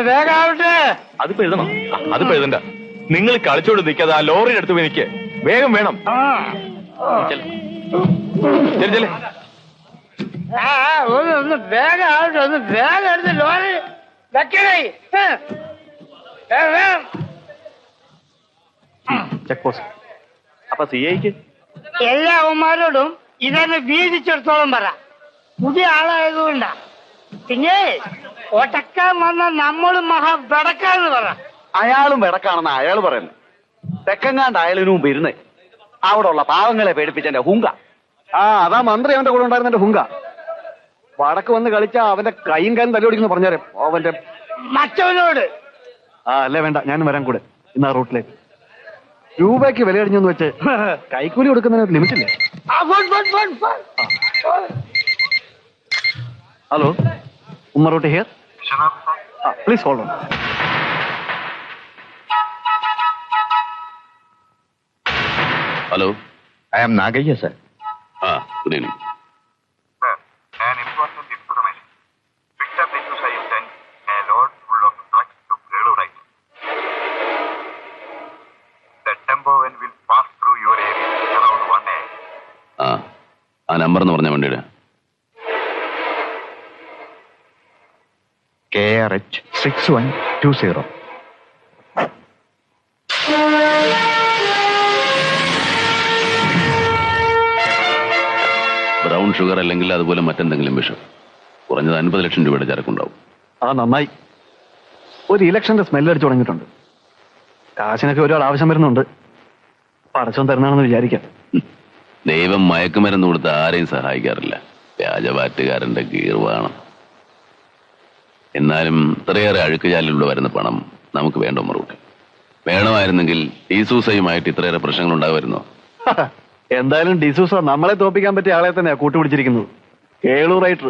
വേഗാവട്ടെ. അതിപ്പോ എഴുതണം. അതിപ്പോ എഴുതണ്ട. നിങ്ങൾ കളിച്ചോണ്ട് നിൽക്കാതെ ആ ലോറിയുടെ അടുത്ത് എനിക്ക് വേഗം വേണം. ചെല്ലേ ഒന്ന് വേഗാവട്ടെ. ഒന്ന് വേഗം എടുത്ത് ലോറി വെക്കണേ. Check post. അപ്പൊ CIക്ക് എല്ലാ അവന്മാരോടും ഇതെന്നെ വീതിച്ചെടുത്തോളം പറ. പുതിയ ആളായതുകൊണ്ടാ. പിന്നെ ഒട്ടക്കാൻ വന്ന നമ്മളും മഹാ വെടക്കാന്ന് പറ. അയാളും വെടക്കാണെന്ന് അയാൾ പറയുന്നു. തെക്കങ്ങാണ്ട് അയാളിനു മുമ്പ് ഇരുന്നേ അവിടെ ഉള്ള പാവങ്ങളെ പേടിപ്പിച്ചെന്റെ ഹുങ്ക. അതാ മന്ത്രി അവന്റെ കൂടെ ഉണ്ടായിരുന്ന ഹുങ്ക. വടക്ക് വന്ന് കളിച്ചാ അവന്റെ കൈയും കാലും തല്ലുപിടിക്കുന്നു പറഞ്ഞാരെ അവന്റെ മറ്റവനോട്. അല്ലേ വേണ്ട, ഞാനും വരാൻ കൂടെ ഇന്ന് ആ റൂട്ടിലേക്ക്. രൂപയ്ക്ക് വില അടിഞ്ഞെന്ന് വെച്ച് കൈക്കൂലി കൊടുക്കുന്നതിന് ലിമിറ്റില്ലേ? ഹലോ, ഉമ്മറോട്ട് here. Please hold on. Hello, I am Nagayya, sir. Good evening. An important information. Victor D'Souza is sent a load full of drugs to Velurite. The tempo van will pass through your area around 1 AM. ആ number എന്ന് പറഞ്ഞ വണ്ടിയുടെ KRH 6120. Brown sugar അല്ലെങ്കിൽ അതുപോലെ മറ്റെന്തെങ്കിലും വിഷം. കുറഞ്ഞത് 50 ലക്ഷം രൂപയുടെ ചരക്കുണ്ടാവും. നന്നായി. ഒരു ഇലക്ഷന്റെ സ്മെല്ല് അടിച്ചു തുടങ്ങിയിട്ടുണ്ട്. കാശിനൊക്കെ ഒരാൾ ആവശ്യം വരുന്നുണ്ട്. പടച്ചോൻ തരുന്നാണെന്ന് വിചാരിക്കാം. ദൈവം മയക്കുമരുന്ന് കൊടുത്ത് ആരെയും സഹായിക്കാറില്ല. വ്യാജവാറ്റുകാരന്റെ ഗീർവാണം. എന്നാലും ഇത്രയേറെ അഴുക്കുചാലിലൂടെ വരുന്ന പണം നമുക്ക് വേണ്ട മറുപടി. വേണമായിരുന്നെങ്കിൽ ഡിസൂസയുമായിട്ട് ഇത്രയേറെ പ്രശ്നങ്ങൾ ഉണ്ടാകുമായിരുന്നോ? എന്തായാലും ഡിസൂസ നമ്മളെ തോപ്പിക്കാൻ പറ്റിയ ആളെ തന്നെയാ കൂട്ടുപിടിച്ചിരിക്കുന്നത്. കേളു റൈറ്റർ.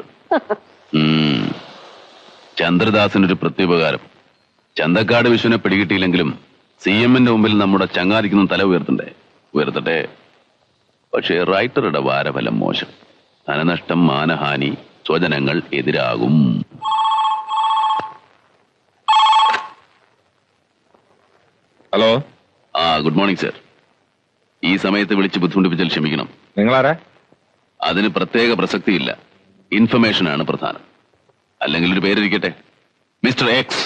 ചന്ദ്രദാസിനൊരു പ്രത്യുപകാരം. ചന്തക്കാട് വിഷുവിനെ പിടികിട്ടിയില്ലെങ്കിലും CMന്റെ മുമ്പിൽ നമ്മുടെ ചങ്ങാതിക്കൊന്നും തല ഉയർത്തട്ടെ. പക്ഷേ റൈറ്ററുടെ വാരഫലം മോശം. ധനനഷ്ടം, മാനഹാനി, സ്വജനങ്ങൾ എതിരാകും. ഹലോ. Good morning sir. ഈ സമയത്ത് വിളിച്ച് ബുദ്ധിമുട്ടിപ്പിച്ചാൽ ക്ഷമിക്കണം. നിങ്ങളാരാ? അതിന് പ്രത്യേക പ്രസക്തിയില്ല. ഇൻഫർമേഷനാണ് പ്രധാനം. അല്ലെങ്കിൽ ഒരു പേരിരിക്കട്ടെ, mister X.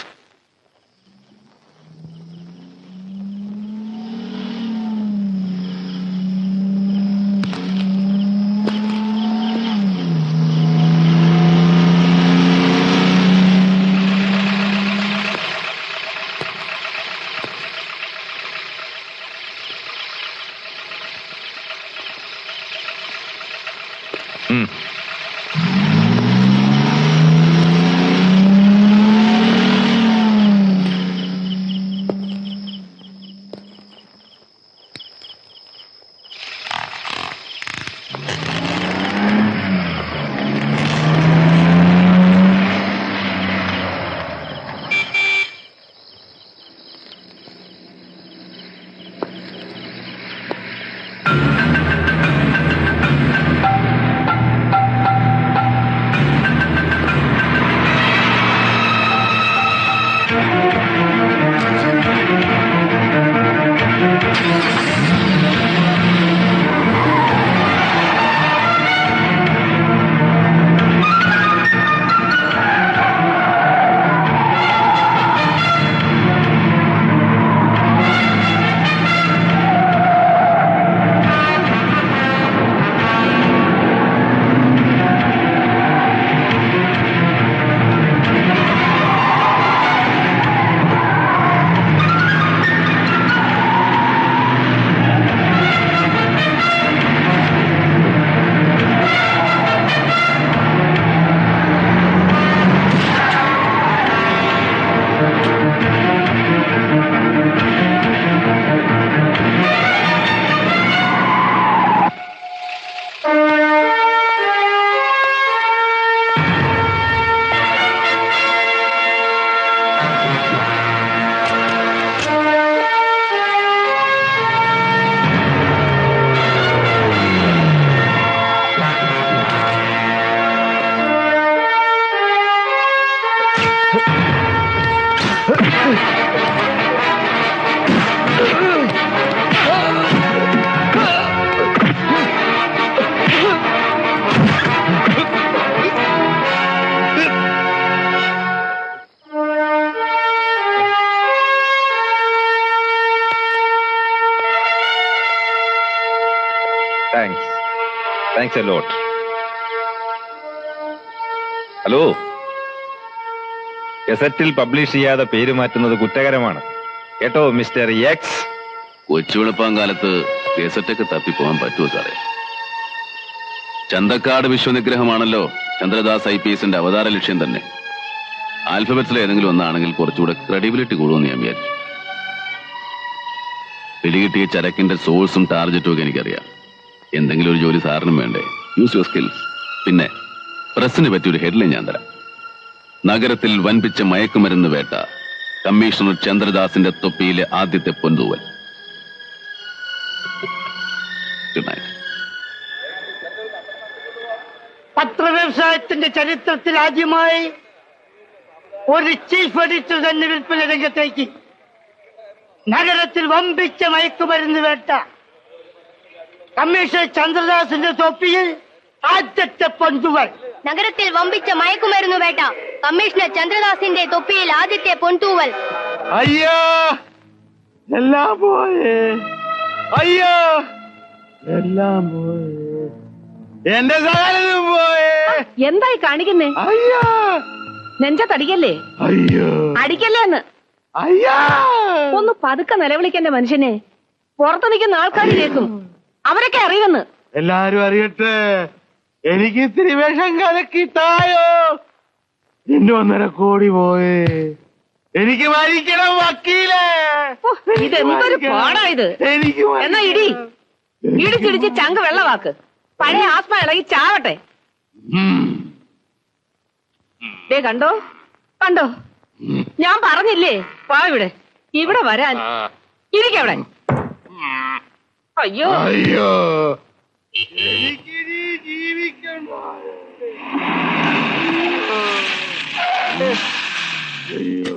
Thanks a lot. Hello, ഗസറ്റിൽ പബ്ലിഷ് ചെയ്യാതെ പേര് മാറ്റുന്നത് കുറ്റകരമാണ് കേട്ടോ മിസ്റ്റർ എക്സ്. കൊച്ചുവെളുപ്പാങ്കാലത്ത് കേസറ്റൊക്കെ തപ്പിപ്പോകാൻ പറ്റുമോ സാറേ? ചന്തക്കാട് വിശ്വനിഗ്രഹമാണല്ലോ ചന്ദ്രദാസ് IPSന്റെ അവതാര ലക്ഷ്യം തന്നെ. ആൽഫബറ്റ്സിൽ ഏതെങ്കിലും ഒന്നാണെങ്കിൽ കുറച്ചുകൂടെ ക്രെഡിബിലിറ്റി കൂടുമെന്ന് ഞാൻ വിചാരിച്ചു. പിടികിട്ടിയ ചരക്കിന്റെ സോഴ്സും ടാർഗറ്റും ഒക്കെ എനിക്കറിയാം. എന്തെങ്കിലും ഒരു ജോലി സാറിനും വേണ്ടേ? Use your skills. പിന്നെ പ്രസിന് പറ്റിയൊരു ഹെഡ്ലൈൻ ഞാൻ തരാം. നഗരത്തിൽ വൻപിച്ച മയക്കുമരുന്ന് വേട്ട, കമ്മീഷണർ ചന്ദ്രദാസിന്റെ തൊപ്പിയിലെ ആദ്യത്തെ പൊന്തൂവൽ. Good night. പത്രവ്യവസായത്തിന്റെ ചരിത്രത്തിൽ ആദ്യമായി ഒരു ചീഫ് എഡിറ്റർ തന്നെ വിൽപ്പന രംഗത്തേക്ക്. നഗരത്തിൽ വമ്പിച്ച മയക്കുമരുന്ന് വേട്ട, കമ്മീഷണർ ചന്ദ്രദാസിന്റെ തൊപ്പിയിൽ ആദ്യത്തെ പൊന്തൂവൽ. നഗരത്തിൽ വമ്പിച്ച മയക്കുമരുന്ന് വേട്ട, കമ്മീഷണർ ചന്ദ്രദാസിന്റെ തൊപ്പിയിൽ ആദ്യത്തെ പൊന്തൂവൽ. അയ്യോ, എല്ലാം പോയേ. അയ്യോ, എല്ലാം പോയേ. എന്റെ സകലതും പോയേ. എന്തായി കാണിക്കുന്നേ? അയ്യോ, നെഞ്ചത്തടിക്കല്ലേ? അയ്യോ, അടിക്കല്ലേ എന്ന്. അയ്യോ, ഒന്ന് പതുക്കെ നിലവിളിക്കണ്ട മനുഷ്യനെ. പുറത്ത് നിൽക്കുന്ന ആൾക്കാർ കേൾക്കും, അവരൊക്കെ അറിയുമെന്ന്. എല്ലാരും അറിയട്ടെ. എനിക്ക് ഇത്തിരി വിഷം കലക്കിട്ടായോ. 1.5 കോടി പോയേ. എനിക്ക് മരിക്കണം വക്കീലേ. ഇതെന്തൊരു പാടാ ഇത്. എനിക്ക് എന്നാ ഇടിച്ചിടിച്ച് ചങ്ക് വെള്ളവാക്ക്. പഴയ ആത്മ ഇളകി ചാവട്ടെ. കണ്ടോ കണ്ടോ, ഞാൻ പറഞ്ഞില്ലേ വാ ഇവിടെ വരാൻ. ഇരിക്കവിടെ. അയ്യോ അയ്യോ, എനിക്കിനി ജീവിക്കണ്ട. അയ്യോ,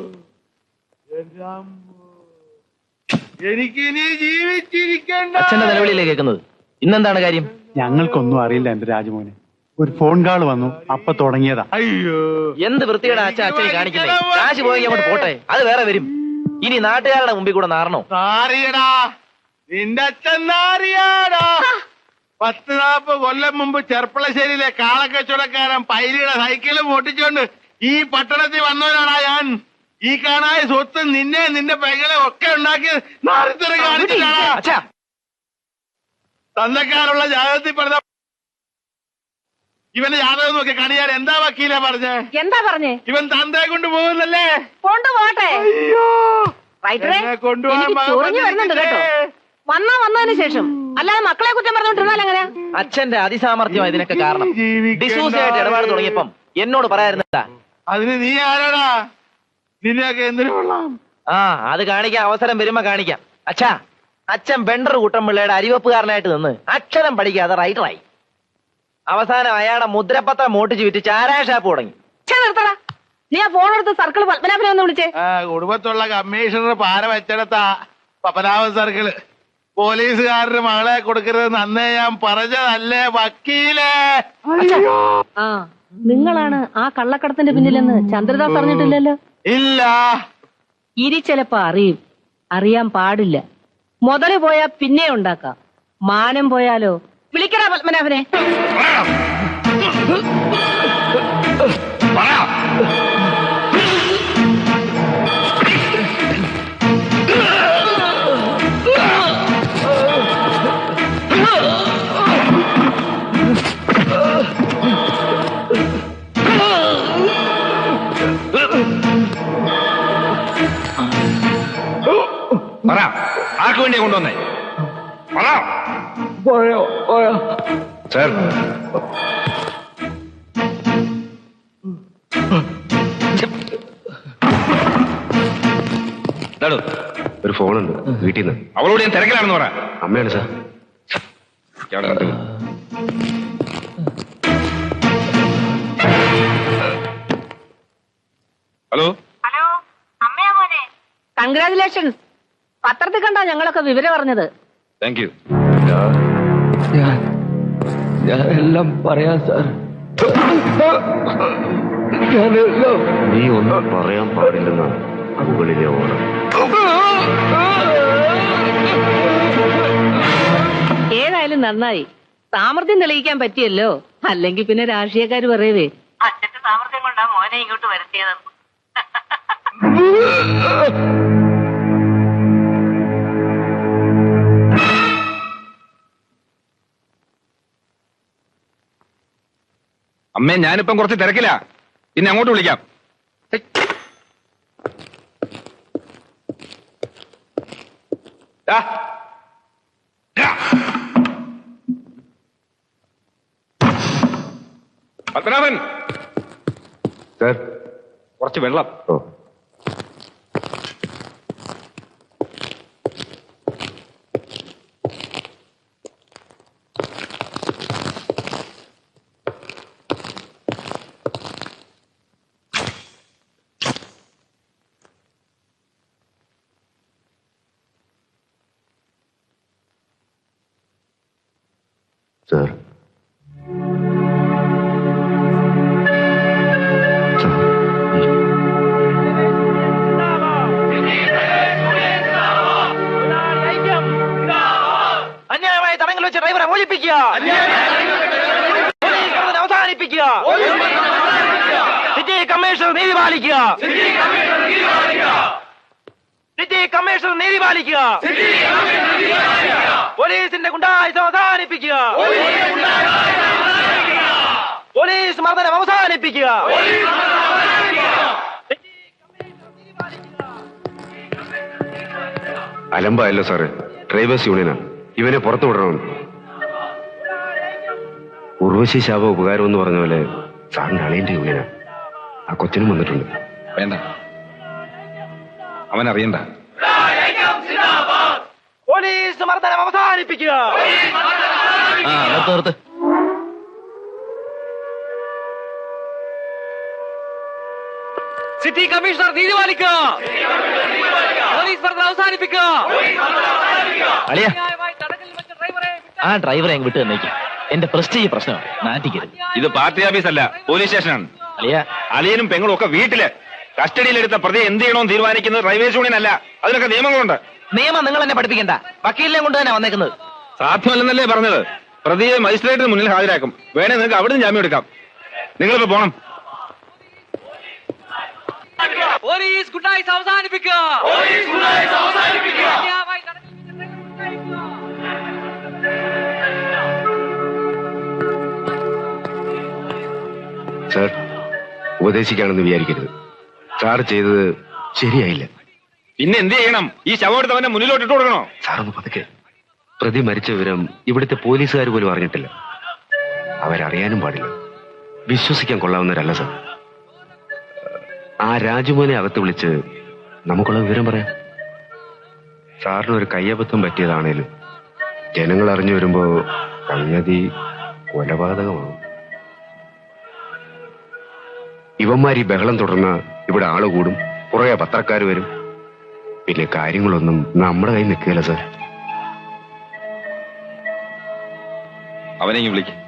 എനിക്കിനി ജീവിച്ചിരിക്കണ്ട. അച്ഛന്റെ നിലവിളിയിലേ കേൾക്കുന്നത്. ഇന്നെന്താണ് കാര്യം? ഞങ്ങൾക്കൊന്നും അറിയില്ല എന്റെ രാജമോനെ. ഒരു ഫോൺ കാൾ വന്നു, അപ്പൊ തുടങ്ങിയതാ. അയ്യോ, എന്ത് വൃത്തിയുടെ അച്ഛനെ കാണിക്കുന്നേ? കാശ് പോയി അങ്ങോട്ട് പോട്ടെ, അത് വേറെ വരും. ഇനി നാട്ടുകാരുടെ മുമ്പിൽ കൂടെ നാറണോ? നാറിയടാ, നിന്റെ അച്ഛൻ നാറിയാടാ. 10-40 കൊല്ലം മുമ്പ് ചെർപ്പളശ്ശേരിയിലെ കാളക്കച്ചവടക്കാരൻ പൈലിയുടെ സൈക്കിളും ഓട്ടിച്ചോണ്ട് ഈ പട്ടണത്തിൽ വന്നവനാടാ ഞാൻ. ഈ കാണായ സ്വത്ത് നിന്നെ നിന്റെ പെങ്ങളെ ഒക്കെ ഉണ്ടാക്കി നാറിത്തരം കാണിച്ചിട്ടാണ്. തന്തക്കാരുള്ള ജാതകത്തിൽ പറഞ്ഞ ഇവന്റെ ജാതകം നോക്കി കണിയാൻ എന്താ വക്കീല പറഞ്ഞേ? എന്താ പറഞ്ഞേ? ഇവൻ തന്തയെ കൊണ്ടുപോകുന്നല്ലേ? കൊണ്ടുപോട്ടെ. അയ്യോ, വരുന്നുണ്ട് കേട്ടോ. വന്നതിന് ശേഷം അല്ലാതെ മക്കളെ കുറ്റം പറഞ്ഞോണ്ടിരുന്നാൽ എങ്ങനെ? അച്ഛന്റെ അതിസാമർത്ഥ്യം ഇതിനൊക്കെ കാരണം. ഡിസൂസയായിട്ട് ഇടപാട് തുടങ്ങിയപ്പം എന്നോട് പറയായിരുന്നില്ല. അതിന് നീ ആരാടാ? നിന്നെയൊക്കെ എന്തിനു കൊള്ളാം? അത് കാണിക്കാൻ അവസരം വരുമ്പോ കാണിക്കാം. അച്ഛൻ ബെണ്ടർ കൂട്ടംപിള്ളയുടെ അരിവെപ്പുകാരനായിട്ട് നിന്ന് അക്ഷരം പഠിക്കാതെ റൈറ്ററായി. അവസാനം അയാളുടെ മുദ്രപത്രം മോട്ടിച്ച് വിറ്റ് ചാരായ ഷാപ്പ് തുടങ്ങി. നിർത്തടാ, നീ ആ ഫോൺ എടുത്ത് സർക്കിൾ പത്മനാഭനെ ഒന്ന് വിളിച്ചേ. കുടുംബത്തുള്ള കമ്മീഷണർ പാര വെച്ചെടുത്താ പത്മനാഭൻ സർക്കിള്. പോലീസുകാരുടെ മകളെ കൊടുക്കരുതെന്ന് അന്നേ ഞാൻ പറഞ്ഞതല്ലേ വക്കീലേ? നിങ്ങളാണ് ആ കള്ളക്കടത്തിന്റെ പിന്നിലെന്ന് ചന്ദ്രദാസ് അറിഞ്ഞിട്ടില്ലല്ലോ. ഇല്ല. ഇനി ചിലപ്പോ അറിയും. അറിയാൻ പാടില്ല. മുതല് പോയാ പിന്നെ ഉണ്ടാക്കാം. മാനം പോയാലോ? വിളിക്കടാ പത്മനാഭനെ. ആർക്ക് വേണ്ടിയാ കൊണ്ടുവന്നേ? സാർ, ഒരു ഫോണുണ്ട് വീട്ടിൽ നിന്ന്. അവളോട് ഞാൻ തിരക്കിലാണെന്ന് പറ. അമ്മയാണ് സാർ. ഹലോ. ഹലോ, അമ്മയാ മോനെ. കൺഗ്രാചുലേഷൻസ്. പത്രത്തിൽ കണ്ടാ ഞങ്ങളൊക്കെ വിവരം അറിഞ്ഞത്. Thank you. ഞാനെല്ലാം പറയാം സാർ. നീ ഒന്നും പറയാൻ പാടില്ലെന്നാണ് മുകളിലെ ഓർഡർ. ഏതായാലും നന്നായി. സാമർഥ്യം തെളിയിക്കാൻ പറ്റിയല്ലോ. അല്ലെങ്കിൽ പിന്നെ രാഷ്ട്രീയക്കാര് പറയവേ അച്ഛന്റെ സാമർഥ്യം കൊണ്ടാ മോനെ ഇങ്ങോട്ട് വരുത്തിയത്. അമ്മേ, ഞാനിപ്പം കുറച്ച് തിരക്കില്ല, പിന്നെ അങ്ങോട്ട് വിളിക്കാം. പത്മനാഭൻ സാർ, കുറച്ച് വെള്ളം. ഓ സാർ, അന്യായമായ തടങ്കൽ വെച്ച് ഡ്രൈവറെ മോചിപ്പിക്കുക, അവസാനിപ്പിക്കുക, സിറ്റി കമ്മീഷണർ നീതി പാലിക്കുക, സിറ്റി കമ്മീഷണർ നീതി പാലിക്കുക, പോലീസിന്റെ ഗുണ്ടായുസം അവസാനിപ്പിക്കുക, പോലീസ് മർദ്ദനം അവസാനിപ്പിക്കുക. അലമ്പായല്ലോ സാറ്. ഡ്രൈവേഴ്സ് യൂണിയനാണ്, ഇവനെ പുറത്തു വിടണമെന്ന്. ഉർവശി ശാപ ഉപകാരം എന്ന് പറഞ്ഞ പോലെ സാറിന്റെ അളിയന്റെ യൂണിയനാണ്. ആ കൊച്ചിനും വന്നിട്ടുണ്ട്. വേണ്ട, അവനറിയണ്ട. പോലീസ് മർദ്ദനം അവസാനിപ്പിക്കുക. സിറ്റി കമ്മീഷണർ നീതി പാലിക്കുക, പോലീസ് മർദ്ദനം അവസാനിപ്പിക്കുക. ആ ഡ്രൈവറെ വിട്ടു തന്നേക്കും. എന്റെ പ്രസ്റ്റീജ് പ്രശ്നമാണ്, നാട്ടിക്കരുത്. ഇത് പാർട്ടി ഓഫീസല്ല, പോലീസ് സ്റ്റേഷനാണ്. അളിയനും പെങ്ങളും ഒക്കെ വീട്ടില്. കസ്റ്റഡിയിലെടുത്ത പ്രതി എന്ത് ചെയ്യണമെന്ന് തീരുമാനിക്കുന്നത് ഡ്രൈവേഴ്സ് യൂണിയൻ അല്ല. അതിനൊക്കെ നിയമങ്ങളുണ്ട്. നിയമം നിങ്ങൾ എന്നെ പഠിപ്പിക്കണ്ട. വക്കീലിനെ കൊണ്ട് തന്നെ വന്നേക്കുന്നത്. സാധ്യമല്ലെന്നല്ലേ പറഞ്ഞത്? പ്രതിയെ മജിസ്ട്രേറ്റിന് മുന്നിൽ ഹാജരാക്കും. വേണേ നിങ്ങൾക്ക് അവിടുന്ന് ജാമ്യം എടുക്കാം. നിങ്ങളിപ്പോ പോണം. പോലീസ് ഗുണ്ടായിസ് അവസാനിപ്പിക്കുക. സാർ, ഉപദേശിക്കാണെന്ന് വിചാരിക്കരുത്. സാർ ചെയ്തത് ശരിയായില്ല. പിന്നെ എന്ത് ചെയ്യണം? ഈ ശവമെടുത്തവന്റെ മുന്നിലോട്ട് ഇട്ട് കൊടുക്കണോ? സാറൊന്ന് പതുക്കെ. പ്രതി മരിച്ച വിവരം ഇവിടുത്തെ പോലീസുകാർ പോലും അറിഞ്ഞിട്ടില്ല. അവരറിയാനും പാടില്ല. വിശ്വസിക്കാൻ കൊള്ളാവുന്നവരല്ല സാർ. ആ രാജുമോനെ അകത്ത് വിളിച്ച് നമുക്കുള്ള വിവരം പറയാം. സാറിന് ഒരു കയ്യബദ്ധം പറ്റിയതാണേലും ജനങ്ങൾ അറിഞ്ഞു വരുമ്പോ സംഗതി കൊലപാതകമാവും. ഇവന്മാർ ഈ ബഹളം തുടർന്ന ഇവിടെ ആള് കൂടും, കുറെ പത്രക്കാർ വരും. പിന്നെ കാര്യങ്ങളൊന്നും നമ്മുടെ കയ്യിൽ നിൽക്കുകയില്ല സാർ. അവനെ വിളിക്കും.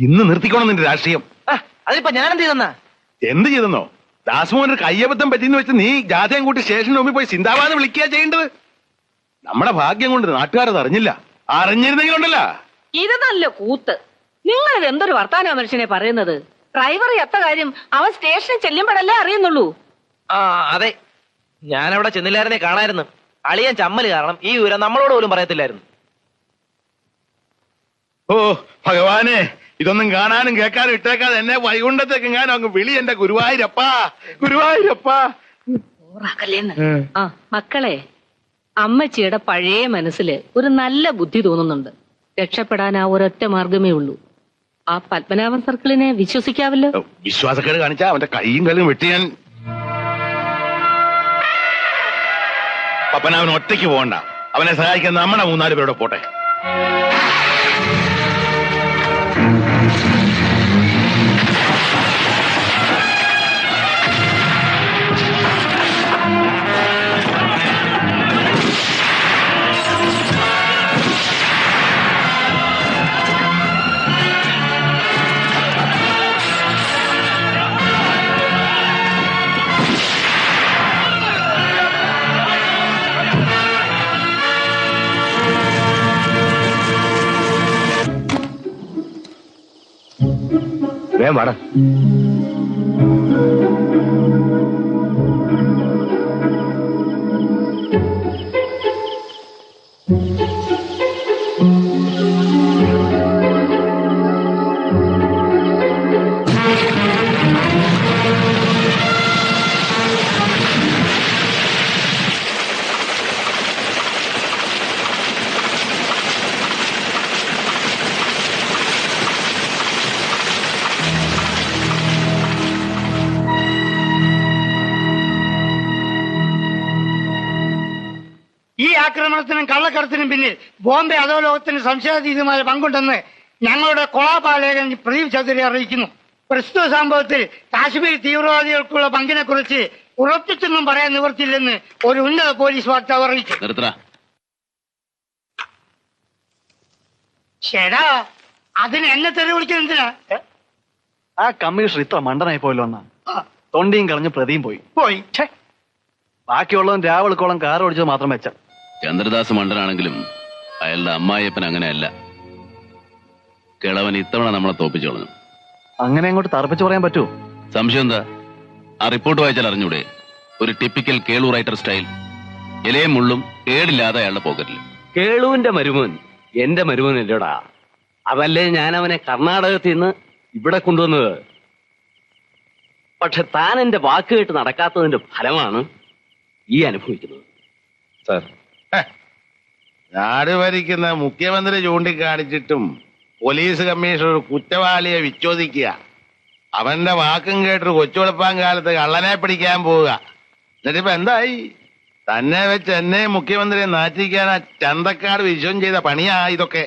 ഇന്ന് നിർത്തിക്കോണം നിന്റെ രാഷ്ട്രീയം. അതിപ്പോ ഞാൻ എന്ത് ചെയ്തെന്നാ? എന്ത് ചെയ്തെന്നോ? ദാസുമോനൊരു കയ്യബദ്ധം പറ്റിയെന്ന് വെച്ച് നീ ജാഥയും കൂട്ടി സ്റ്റേഷന് മുമ്പിൽ പോയി സിന്ദാബാദ് വിളിക്കുക ചെയ്യേണ്ടത്. നമ്മുടെ ഭാഗ്യം കൊണ്ട് നാട്ടുകാരത് അറിഞ്ഞില്ല. അറിഞ്ഞിരുന്നെങ്കിലുണ്ടല്ലോ. ഇത് നല്ല കൂത്ത്. നിങ്ങൾ എന്തൊരു വർത്താനോ മനുഷ്യനെ പറയുന്നത്? ഡ്രൈവർ എത്ത കാര്യം അവൻ സ്റ്റേഷനിൽ ചെല്ലുമ്പോഴല്ലേ അറിയുന്നുള്ളൂ. ആ അതെ, ഞാൻ അവിടെ ചെന്നില്ലായിരുന്നേ കാണായിരുന്നു. അളിയൻ ചമ്മല് കാരണം ഈ വിവരം നമ്മളോട് പോലും പറയത്തില്ലായിരുന്നു. ഓ ഭഗവാനെ, ഇതൊന്നും കാണാനും കേൾക്കാനും ഇട്ടേക്കാതെ എന്നെ വൈകുണ്ഠത്തേക്ക് ഞാൻ അങ്ങ് വിളി. എന്റെ ഗുരുവായൂരപ്പാ, ഗുരുവായൂരപ്പാ. ആ മക്കളെ, അമ്മച്ചിയുടെ പഴയ മനസ്സില് ഒരു നല്ല ബുദ്ധി തോന്നുന്നുണ്ട്. രക്ഷപ്പെടാൻ ആ ഒരൊറ്റ മാർഗമേ ഉള്ളൂ. ആ പത്മനാഭൻ സർക്കിളിനെ വിശ്വസിക്കാവല്ലോ. വിശ്വാസക്കേട് കാണിച്ചാ അവന്റെ കൈയും കാലും വെട്ടിയാൻ. പപ്പനാവൻ ഒറ്റയ്ക്ക് പോകണ്ട. അവനെ സഹായിക്കാൻ നമ്മുടെ 3-4 പേരോടെ പോട്ടെ. വേഗം വാടാ. ഈ ആക്രമണത്തിനും കള്ളക്കടത്തിനും പിന്നിൽ ബോംബെ അധോലോകത്തിന് സംശയാതീതമായ പങ്കുണ്ടെന്ന് ഞങ്ങളുടെ കൊളാപാലേഖൻ പ്രദീപ് ചൗധരി അറിയിക്കുന്നു. പ്രസ്തുത സംഭവത്തിൽ കാശ്മീർ തീവ്രവാദികൾക്കുള്ള പങ്കിനെ കുറിച്ച് ഉറപ്പിച്ചൊന്നും പറയാൻ നിവർത്തില്ലെന്ന് ഒരു ഉന്നത പോലീസ് വക്താവ് അറിയിച്ചു. ശരാ, അതിന് എന്നെ തെറി വിളിക്കുന്നതിനാ? ആ കമ്മീഷണർ ഇത്ര മണ്ടനായി പോയല്ലോ എന്നാ. തൊണ്ടിയും കളഞ്ഞ് പ്രതിയും പോയി. ബാക്കിയുള്ളവൻ രാവിളക്കോളം കാർ ഓടിച്ചത് മാത്രം വെച്ച. ചന്ദ്രദാസ് മണ്ടനാണെങ്കിലും അയാളുടെ അമ്മായിയപ്പൻ അങ്ങനെയല്ല. കിളവൻ ഇത്തവണ നമ്മളെ തോപ്പിച്ചു കളഞ്ഞു. അങ്ങനെ അങ്ങോട്ട് തറപ്പിച്ച് പറയാൻ പറ്റുമോ? സംശയം എന്താ? ആ റിപ്പോർട്ട് വായിച്ചാൽ അറിഞ്ഞൂടെ? ഒരു ടിപ്പിക്കൽ കേളു റൈറ്റർ സ്റ്റൈൽ. ഇലയും മുള്ളും കേടില്ലാതെ അയാളുടെ പോക്കറ്റിൽ. കേളുവിന്റെ മരുമോൻ എന്റെ മരുമോനല്ലോടാ. അതല്ലേ ഞാൻ അവനെ കർണാടകത്തിൽ നിന്ന് ഇവിടെ കൊണ്ടുവന്നത്. പക്ഷെ താൻ എന്റെ വാക്ക് കേട്ട് നടക്കാത്തതിന്റെ ഫലമാണ് ഈ അനുഭവിക്കുന്നത്. സാർ, നാട് ഭരിക്കുന്ന മുഖ്യമന്ത്രി ചൂണ്ടിക്കാണിച്ചിട്ടും പോലീസ് കമ്മീഷണർ കുറ്റവാളിയെ വിച്ഛോദിക്കുക. അവന്റെ വാക്കും കേട്ടൊരു കൊച്ചുവെളുപ്പാൻ കാലത്ത് കള്ളനെ പിടിക്കാൻ പോവുക. എന്നിട്ടിപ്പോ എന്തായി? തന്നെ വെച്ച് എന്നെ മുഖ്യമന്ത്രിയെ നാറ്റിക്കാൻ ആ ചന്തക്കാട് വിശ്വം ചെയ്ത പണിയാ ഇതൊക്കെ.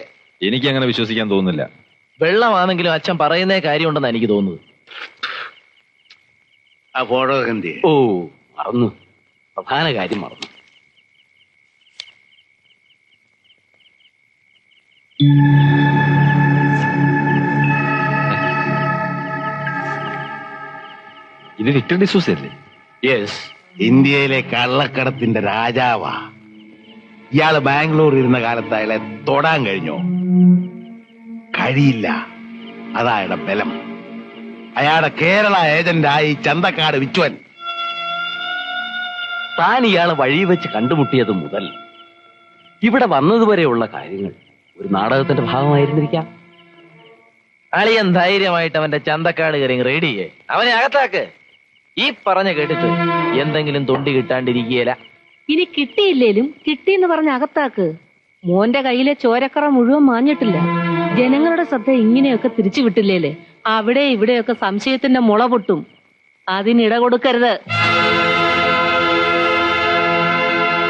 എനിക്ക് അങ്ങനെ വിശ്വസിക്കാൻ തോന്നുന്നില്ല. വെള്ളമാണെങ്കിലും അച്ഛൻ പറയുന്നേ കാര്യമുണ്ടെന്ന് എനിക്ക് തോന്നുന്നത്. ആ ഫോട്ടോ എന്ത്? ഓ, മറന്നു. പ്രധാന കാര്യം മറന്നു. ഇത് വിക്ടർ ഡിസൂസ അല്ലേ? യെസ്, ഇന്ത്യയിലെ കള്ളക്കടത്തിന്റെ രാജാവാ. ഇയാള് ബാംഗ്ലൂർ ഇരുന്ന കാലത്ത് അയാളെ തൊടാൻ കഴിഞ്ഞോ? കഴിയില്ല. അതാ അയാളുടെ ബലം. അയാളുടെ കേരള ഏജന്റായി ചന്തക്കാട് വിശ്വൻ. താൻ ഇയാളെ വഴി വെച്ച് കണ്ടുമുട്ടിയത് മുതൽ ഇവിടെ വന്നതുവരെയുള്ള കാര്യങ്ങൾ ഒരു നാടകത്തിന്റെ ഭാഗമായിരുന്നിരിക്കാം. അളിയൻ ധൈര്യമായിട്ട് അവന്റെ ചന്തക്കാട് കയറി റെഡിയേ. അവനെ അകത്താക്ക്. ഈ പറഞ്ഞ കേട്ടിട്ട് എന്തെങ്കിലും തൊണ്ടി കിട്ടാണ്ടിരിക്കുകയില്ല. ഇനി കിട്ടിയില്ലേലും കിട്ടിയെന്ന് പറഞ്ഞ അകത്താക്ക്. മോന്റെ കയ്യിലെ ചോരക്കറ മുഴുവൻ മാഞ്ഞിട്ടില്ല. ജനങ്ങളുടെ ശ്രദ്ധ ഇങ്ങനെയൊക്കെ തിരിച്ചു വിട്ടില്ലേലേ അവിടെ ഇവിടെയൊക്കെ സംശയത്തിന്റെ മുള പൊട്ടും. അതിനിട കൊടുക്കരുത്.